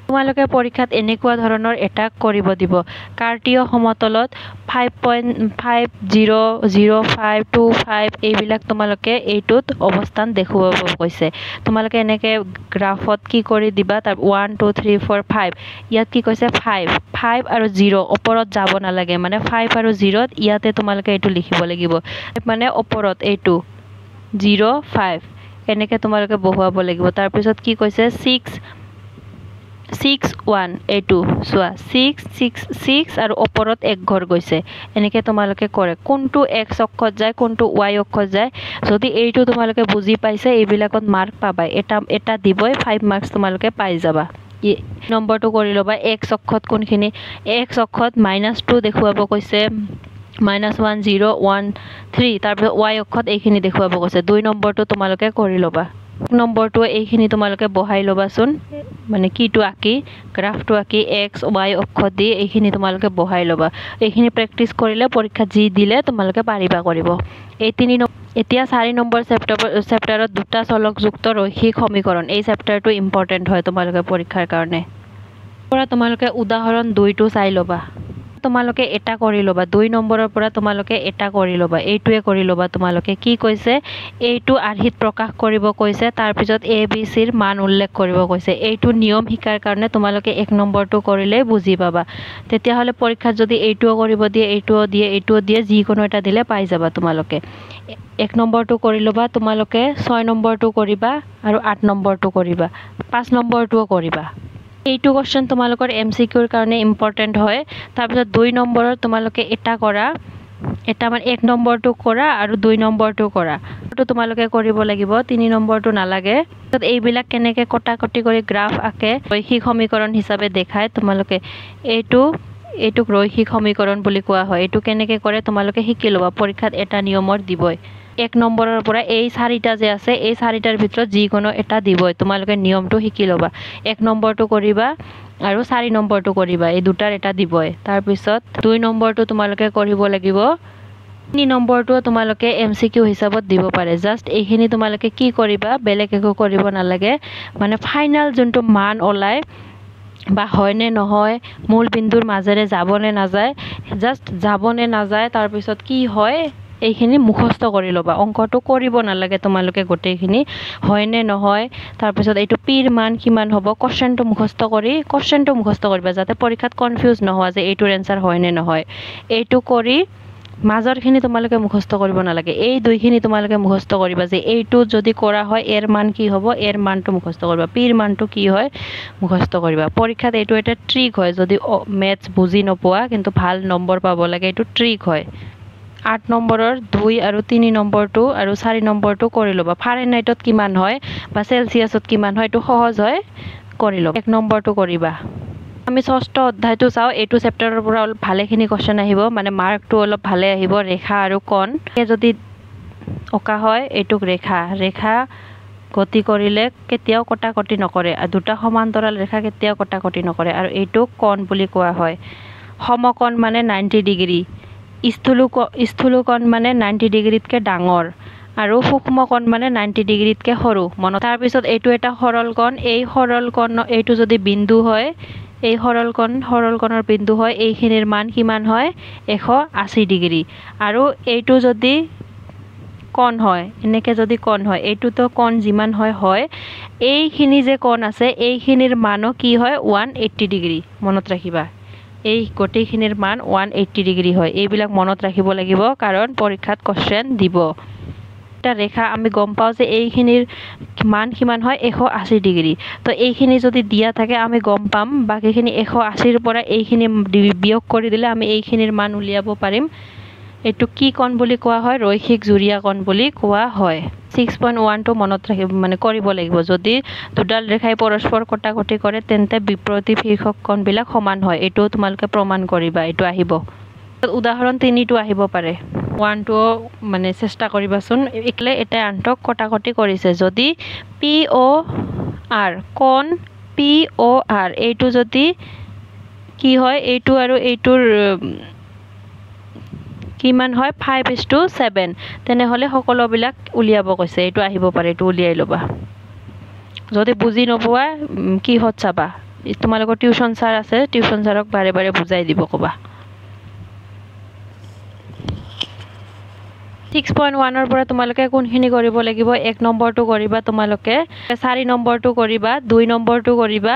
তোমালোকে পৰীক্ষাত এনেকুৱা ধৰণৰ এটা কৰিব দিব কাৰ্টীয় সমতলত 5.500525 এইবিলাক তোমালোকে এইটোত অৱস্থান দেখুৱাব কৈছে তোমালোকে এনেকে গ্ৰাফত কি কৰি দিবা তাৰ 1 2 3 4 5 ইয়াত কি কৈছে 5 আৰু 0 ওপৰত যাব নালাগে মানে 5 আৰু 0ত ইয়াতে তোমালোকে এইটো লিখিব লাগিব মানে ওপৰত এইটো 0 5 এনেকে তোমালোকে বহুৱাব লাগিব তাৰ পিছত কি কৈছে 6 1 এইটো সোৱা 6 আৰু ওপৰত এক ঘৰ গৈছে এনেকে তোমালোকে কৰে কোনটো x অক্ষত যায় কোনটো y অক্ষত যায় যদি এইটো তোমালোকে বুজি পাইছে এইবিলাকত মাৰ্ক পাবা এটা দিবই 5 মাৰ্কস তোমালোকে পাই যাবা নম্বৰটো কৰি লবা x অক্ষত কোনখিনি x অক্ষত -2 দেখুৱাব কৈছে -1 0 1 3 তাৰ পিছত y অক্ষত এইখিনি দেখুৱাব কৈছে 2 নম্বৰটো তোমালোকে কৰি লবা নম্বৰটো এইখিনি তোমালোকে বহাই লবাচোন মানে কিটো আকি গ্ৰাফটো আকি x y অক্ষ দি এইখিনি তোমালোকে বহাই লবা এইখিনি প্ৰেক্টিস কৰিলে পৰীক্ষা যি দিলে তোমালোকে পাৰিবা কৰিব এই 3 এতিয়া 4 নম্বৰ চেপ্টাৰত দুটা চলকযুক্ত ৰৈখিক সমীকৰণ এই চেপ্টাৰটো ইম্পৰ্টেন্ট হয় তোমালোকে পৰীক্ষাৰ কাৰণে পৰা তোমালোকে উদাহৰণ 2টো চাই লবা তোমালোকে এটা কৰি লবা 2 নম্বৰৰ পৰা তোমালোকে এটা কৰি লবা এইটোৱে কৰি লবা তোমালোকে কি কৈছে এইটো আৰ্হিত প্ৰকাশ কৰিব কৈছে তাৰ পিছত a b c ৰ মান উল্লেখ কৰিব কৈছে এইটো নিয়ম শিকাৰ কাৰণে তোমালোকে 1 নম্বৰটো কৰিলে বুজি পাবা তেতিয়া হলে পৰীক্ষাত যদি এইটোও কৰিব দিয়ে এইটোও দিয়ে যিকোনো এটা দিলে পাই যাবা তোমালোকে 1 নম্বৰটো কৰি লবা তোমালোকে 6 নম্বৰটো কৰিবা আৰু 8 নম্বৰটো কৰিবা 5 নম্বৰটোও কৰিবা এইটো কোৱেশ্চন তোমালোকৰ এমসিকিউৰ কাৰণে ইম্পৰ্টেন্ট হয় তাৰ পিছত 2 নম্বৰৰ তোমালোকে এটা কৰা এটা মানে 1 নম্বৰটো কৰা আৰু 2 নম্বৰটো কৰা তো তোমালোকে কৰিব লাগিব 3 নম্বৰটো নালাগে তো এইবিলাক কেনেকে কটাকটি কৰি গ্ৰাফ আকে ৰৈখিক সমীকৰণ হিচাপে দেখায় তোমালোকে এইটোক ৰৈখিক সমীকৰণ বুলি কোৱা হয় এইটো কেনেকে কৰে তোমালোকে শিকি লবা পৰীক্ষাত এটা নিয়মৰ দিবই 1 নম্বৰৰ পৰা এই 4টা যে আছে এই 4টাৰ ভিতৰত যিকোনো এটা দিবই তোমালোকে নিয়মটো শিকি লবা 1 নম্বৰটো কৰিবা আৰু 4 নম্বৰটো কৰিবা এই দুটাৰ এটা দিবই তাৰ পিছত 2 নম্বৰটো তোমালোকে কৰিব লাগিব 3 নম্বৰটো তোমালোকে এমসিকিউ হিচাপত দিব পাৰে জাস্ট এইখিনি তোমালোকে কি কৰিবা বেলেগ একো কৰিব নালাগে মানে ফাইনাল যোনটো মান ওলাই বা হয় নে নহয় মূল বিন্দুৰ মাজেৰে যাব নে নাযায় জাস্ট যাব নে নাযায় তাৰ পিছত কি হয় এইখিনি মুখস্থ কৰি লবা অংকটো কৰিব নালাগে তোমালোকে গোটেইখিনি হয় নে নহয় তাৰ পিছত এইটো পিৰ মান কিমান হ'ব কোৱেশ্চনটো মুখস্থ কৰিবা যাতে পৰীক্ষাত কনফিউজ নোহোৱা যে এইটোৰ এনসাৰ হয় নে নহয় এইটো কৰি মাজৰখিনি তোমালোকে মুখস্থ কৰিব নালাগে এই দুইখিনি তোমালোকে মুখস্থ কৰিবা যে এইটো যদি কৰা হয় এৰ মান কি হ'ব এৰ মানটো মুখস্থ কৰিবা পিৰ মানটো কি হয় মুখস্থ কৰিবা পৰীক্ষাত এইটো এটা ট্ৰিক হয় যদি ম্যাথছ বুজি নপোৱা কিন্তু ভাল নম্বৰ পাব লাগে এইটো ট্ৰিক হয় 8 নম্বৰৰ 2 আৰু 3 নম্বৰটো আৰু 4 নম্বৰটো কৰি লবা ফাৰেনহাইটত কিমান হয় বা সেলসিয়াছত কিমান হয় এটো সহজ হয় কৰি লবা 1 নম্বৰটো কৰিবা আমি ষষ্ঠ অধ্যায়টো চাও এইটো চেপ্টাৰৰ পৰা অলপ ভালেখিনি কোৱেশ্চন আহিব মানে মাৰ্কটো অলপ ভালে আহিব ৰেখা আৰু কোণ যদি অকা হয় এইটোক ৰেখা গতি কৰিলে কেতিয়াও কটাকটি নকৰে আৰু দুটা সমান্তৰাল ৰেখা কেতিয়াও কটাকটি নকৰে আৰু এইটোক কোণ বুলি কোৱা হয় সমকোণ মানে 90 ডিগ্ৰী স্থূলকোণ মানে 90 ডিগ্ৰীতকৈ ডাঙৰ আৰু সূক্ষ্মকোণ মানে 90 ডিগ্ৰীতকৈ সৰু মনত তাৰ পিছত এইটো এটা সৰল কোণ এই সৰল কোণ এইটো যদি বিন্দু হয় এই সৰল কোণৰ বিন্দু হয় এইখিনিৰ মান কিমান হয় 180 ডিগ্ৰী আৰু এইটো যদি কোণ হয় এনেকৈ যদি কোণ হয় এইটোতো কোণ যিমান হয় এইখিনি যে কোণ আছে এইখিনিৰ মানো কি হয় 180 ডিগ্ৰী মনত ৰাখিবা এই গোটেইখিনিৰ মান 180 ডিগ্ৰী হয় এইবিলাক মনত ৰাখিব লাগিব কাৰণ পৰীক্ষাত কোৱেশ্চন দিব এটা ৰেখা আমি গম পাওঁ যে এইখিনিৰ মান কিমান হয় 180 ডিগ্ৰী তো এইখিনি যদি দিয়া থাকে আমি গম পাম বাকিখিনি 180ৰ পৰা এইখিনি বিয়োগ কৰি দিলে আমি এইখিনিৰ মান উলিয়াব পাৰিম এইটো কি কোণ বুলি কোৱা হয় ৰৈখিক জুৰীয়া কোণ বুলি কোৱা হয় 6.1 টো মনত ৰাখিব মানে কৰিব লাগিব যদি দুডাল ৰেখাই পৰস্পৰ কটাকটি কৰে তেন্তে বিপৰীত শীৰ্ষক কোণবিলাক সমান হয় এইটো তোমালোকে প্ৰমাণ কৰিবা এইটো আহিব উদাহৰণ 3 টো আহিব পাৰে 1 টো মানে চেষ্টা কৰিবাচোন একলে এটা আন্তক কটাকটি কৰিছে যদি POR কোণ POR এইটো যদি কি হয় এইটো আৰু এইটোৰ কিমান হয় 5:7 তেনেহলে সকলোবিলাক উলিয়াব কৈছে এইটো আহিব পাৰে এইটো উলিয়াই লবা যদি বুজি নপোৱা কি হত চাবা তোমালোকৰ টিউচন স্যাৰ আছে টিউচন স্যাৰক বাৰে বাৰে বুজাই দিব কবা 6.1 ৰ পৰা তোমালোকে কোনখিনি কৰিব লাগিব 1 নম্বৰটো কৰিবা তোমালোকে 4 নম্বৰটো কৰিবা 2 নম্বৰটো কৰিবা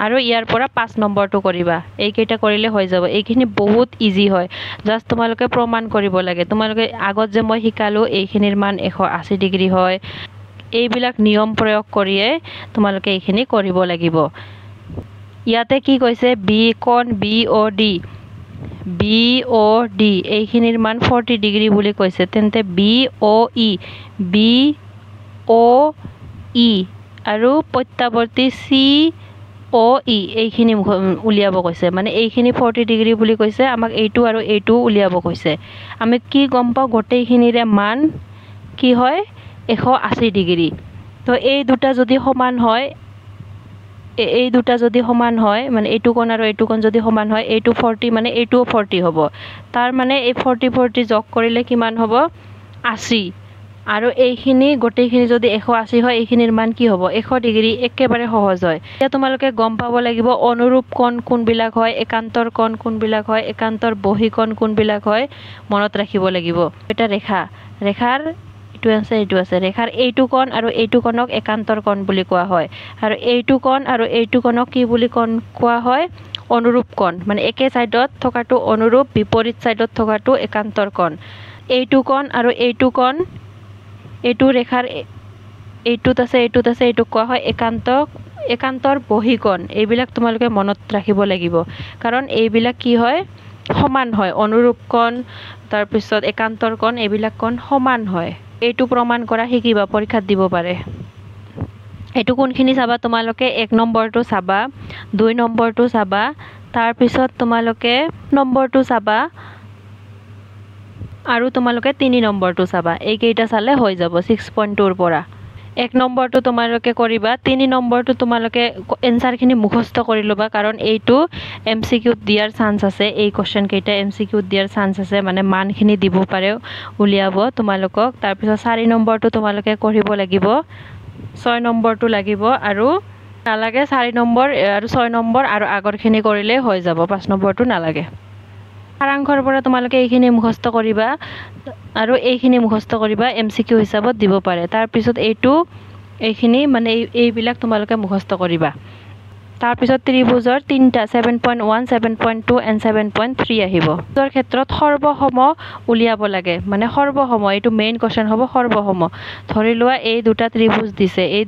আৰু ইয়াৰ পৰা 5 নম্বৰটো কৰিবা এইকেইটা কৰিলে হৈ যাব এইখিনি বহুত ইজি হয় জাস্ট তোমালোকে প্ৰমাণ কৰিব লাগে তোমালোকে আগত যে মই শিকালো এইখিনিৰ মান 180 ডিগ্ৰী হয় এইবিলাক নিয়ম প্ৰয়োগ কৰিয়ে তোমালোকে এইখিনি কৰিব লাগিব ইয়াতে কি কৈছে বি কোণ BOD এইখিনিৰ মান 40 ডিগ্ৰী বুলি কৈছে তেন্তে BOE আৰু প্ৰত্যাৱৰ্তী COE এইখিনি উলিয়াব কৈছে মানে এইখিনি 40 ডিগ্ৰী বুলি কৈছে আমাক এইটো আৰু এইটো উলিয়াব কৈছে আমি কি গম পাওঁ গোটেইখিনিৰে মান কি হয় 180 ডিগ্ৰী তো এই দুটা যদি সমান হয় মানে এইটো কোণ আৰু এইটো কোণ যদি সমান হয় এইটো 40 মানে এইটোও 40 হ'ব তাৰ মানে এই 40 যোগ কৰিলে কিমান হ'ব 80 আৰু এইখিনি গোটেইখিনি যদি 180 হয় এইখিনিৰ মান কি হ'ব 100 ডিগ্ৰী একেবাৰে সহজ হয় এতিয়া তোমালোকে গম পাব লাগিব অনুৰূপ কোণ কোনবিলাক হয় একান্তৰ কোণ কোনবিলাক হয় একান্তৰ বহিকোণ কোনবিলাক হয় মনত ৰাখিব লাগিব এটা ৰেখাৰ এইটো আছে ৰেখাৰ এইটো কোণ আৰু এইটো কোণক একান্তৰ কোণ বুলি কোৱা হয় আৰু এইটো কোণ আৰু এইটো কোণক কি বুলি কোৱা হয় অনুৰূপ কোণ মানে একে সাইডত থকাটো অনুৰূপ বিপৰীত সাইডত থকাটো একান্তৰ কোণ এইটো কোণ আৰু এইটো কোণ এইটো ৰেখাৰ এইটোত আছে এইটোক কোৱা হয় একান্তৰ বহিকোণ এইবিলাক তোমালোকে মনত ৰাখিব লাগিব কাৰণ এইবিলাক কি হয় সমান হয় অনুৰূপ কোণ তাৰ পিছত একান্তৰ কোণ এইবিলাক কোণ সমান হয় এইটো প্ৰমাণ কৰা শিকিবা পৰীক্ষাত দিব পাৰে এইটো কোনখিনি চাবা তোমালোকে 1 নম্বৰটো চাবা 2 নম্বৰটো চাবা তাৰ পিছত তোমালোকে নম্বৰটো চাবা আৰু তোমালোকে 3 নম্বৰটো চাবা এই কেইটা চালে হৈ যাব 6.2 ৰ পৰা 1 নম্বৰটো তোমালোকে কৰিবা 3 নম্বৰটো তোমালোকে এনসাৰখিনি মুখস্থ কৰি লবা কাৰণ এইটো এমসিকিউত দিয়াৰ চান্স আছে এই কোশ্চেন কেইটা এমসিকিউত দিয়াৰ চান্স আছে মানে মানখিনি দিব পাৰে উলিয়াব তোমালোকক তাৰ পিছত 4 নম্বৰটো তোমালোকে কৰিব লাগিব 6 নম্বৰটো লাগিব আৰু নালাগে 4 নম্বৰ আৰু 6 নম্বৰ আৰু আগৰখিনি কৰিলে হৈ যাব 5 নম্বৰটো নালাগে সাৰাংশৰ পৰা তোমালোকে এইখিনি মুখস্থ কৰিবা আৰু এইখিনি মুখস্থ কৰিবা এমসিকিউ হিচাপত দিব পাৰে তাৰ পিছত এইখিনি মানে এইবিলাক তোমালোকে মুখস্থ কৰিবা তাৰ পিছত ত্ৰিভুজৰ তিনটা 7.1 7.2 and 7.3 আহিব তাৰ ক্ষেত্ৰত সৰ্বসম উলিয়াব লাগে মানে সৰ্বসম এইটো মেইন কোশ্চেন হ'ব সৰ্বসম ধৰি লোৱা এই দুটা ত্ৰিভুজ দিছে এই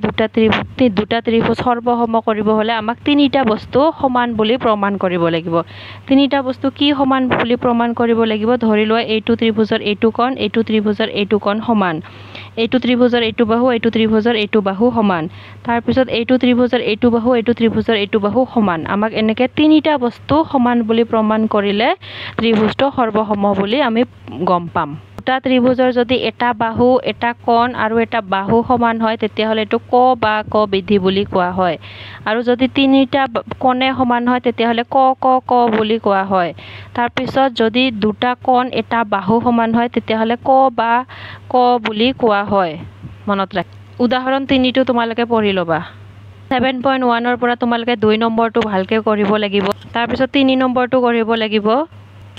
দুটা ত্ৰিভুজ সৰ্বসম কৰিব হলে আমাক তিনিটা বস্তু সমান বুলি প্ৰমাণ কৰিব লাগিব তিনিটা বস্তু কি সমান বুলি প্ৰমাণ কৰিব লাগিব ধৰি লোৱা এইটো ত্ৰিভুজৰ এইটো কোণ এইটো ত্ৰিভুজৰ এইটো কোণ সমান এইটো ত্ৰিভুজৰ এইটো বাহু এইটো ত্ৰিভুজৰ এইটো বাহু সমান তাৰ পিছত এইটো ত্ৰিভুজৰ এইটো বাহু এইটো ত্ৰিভুজৰ এইটো বাহু সমান আমাক এনেকৈ তিনিটা বস্তু সমান বুলি প্ৰমাণ কৰিলে ত্ৰিভুজটো সৰ্বসম বুলি আমি গম পাম দুটা ত্ৰিভুজৰ যদি এটা বাহু এটা কোণ আৰু এটা বাহু সমান হয় তেতিয়াহ'লে এইটো ক বা ক বিধি বুলি কোৱা হয় আৰু যদি তিনিটা কোণে সমান হয় তেতিয়াহ'লে ক ক ক বুলি কোৱা হয় তাৰপিছত যদি দুটা কোণ এটা বাহু সমান হয় তেতিয়াহ'লে ক বা ক বুলি কোৱা হয় মনত ৰাখ উদাহৰণ 3টো তোমালোকে পঢ়ি ল'বা 7.1 পৰা তোমালোকে 2 নম্বৰটো ভালকে কৰিব লাগিব তাৰপিছত 3 নম্বৰটো কৰিব লাগিব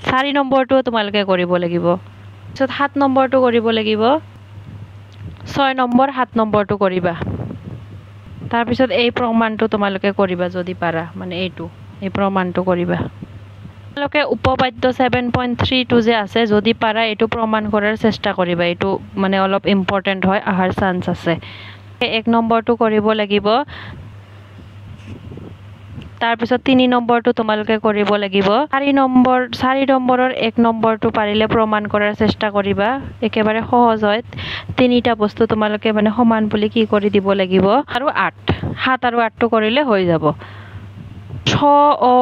4 নম্বৰটো তোমালোকে কৰিব লাগিব তাৰপিছত 7 নম্বৰটো কৰিব লাগিব 6 নম্বৰ 7 নম্বৰটো কৰিবা তাৰপিছত এই প্ৰমাণটো তোমালোকে কৰিবা যদি পাৰা মানে এই প্ৰমাণটো কৰিবা তোমালোকে উপপাদ্য 7.3 যে আছে যদি পাৰা এইটো প্ৰমাণ কৰাৰ চেষ্টা কৰিবা এইটো মানে অলপ ইম্পৰ্টেন্ট হয় আহাৰ চান্স আছে 1 নম্বৰটো কৰিব লাগিব তাৰপিছত 3 নম্বৰটো তোমালোকে কৰিব লাগিব 4 নম্বৰৰ 1 নম্বৰটো পাৰিলে প্ৰমাণ কৰাৰ চেষ্টা কৰিবা একেবাৰে সহজ হয় তিনিটা বস্তু তোমালোকে মানে সমান বুলি কি কৰি দিব লাগিব আৰু 7 আৰু 8টো কৰিলে হৈ যাব ছ অ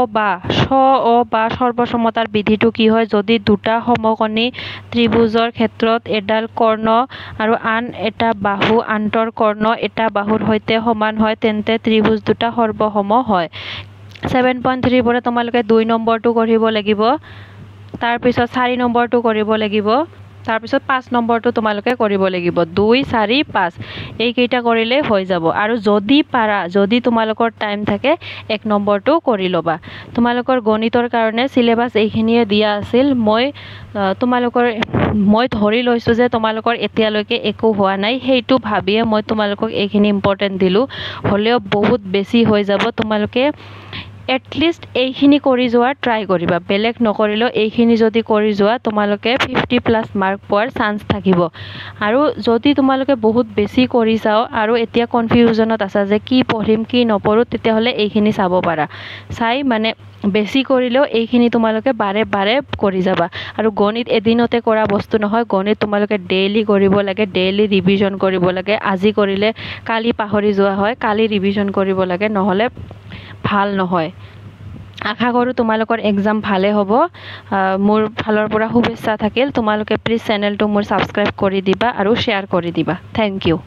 বা সৰ্বসমতাৰ বিধিটো কি হয় যদি দুটা সমকোণী ত্ৰিভুজৰ ক্ষেত্ৰত এডাল কৰ্ণ আৰু আন এটা বাহু আন্তৰ কৰ্ণ এটা বাহুৰ সৈতে সমান হয় তেন্তে ত্ৰিভুজ দুটা সৰ্বসম হয় 7.3 পৰা তোমালোকে 2 নম্বৰটো কৰিব লাগিব তাৰপিছত 4 নম্বৰটো কৰিব লাগিব তাৰপিছত 5 নম্বৰটো তোমালোকে কৰিব লাগিব 2 4 5 এই কেইটা কৰিলে হৈ যাব আৰু যদি পাৰা যদি তোমালোকৰ টাইম থাকে 1 নম্বৰটো কৰি ল'বা তোমালোকৰ গণিতৰ কাৰণে সিলেবাস এইখিনিয়ে দিয়া আছিল মই ধৰি লৈছো যে তোমালোকৰ এতিয়ালৈকে একো হোৱা নাই সেইটো ভাবিয়ে মই তোমালোকক এইখিনি ইম্পৰ্টেন্ট দিলো হলেও বহুত বেছি হৈ যাব তোমালোকে এটলিষ্ট এইখিনি কৰি যোৱা ট্ৰাই কৰিবা বেলেগ নকৰিলেও এইখিনি যদি কৰি যোৱা তোমালোকে 50+ মাৰ্ক পোৱাৰ চান্স থাকিব আৰু যদি তোমালোকে বহুত বেছি কৰি যাও আৰু এতিয়া কনফিউজনত আছা যে কি পঢ়িম কি নপঢ়ো তেতিয়াহলে এইখিনি চাব পাৰা চাই মানে বেছি কৰিলেও এইখিনি তোমালোকে বাৰে কৰি যাবা আৰু গণিত এদিনতে কৰা বস্তু নহয় গণিত তোমালোকে ডেইলি কৰিব লাগে ডেইলি ৰিভিজন কৰিব লাগে আজি কৰিলে কালি পাহৰি যোৱা হয় কালি ৰিভিজন কৰিব লাগে নহলে ভাল নহয় আশা কৰো তোমালোকৰ এক্সাম ভালে হ'ব মোৰ ফালৰ পৰা শুভেচ্ছা থাকিল তোমালোকে প্লিজ চেনেলটো মোৰ সাবস্ক্ৰাইব কৰি দিবা আৰু শেয়াৰ কৰি দিবা থ্যাংক ইউ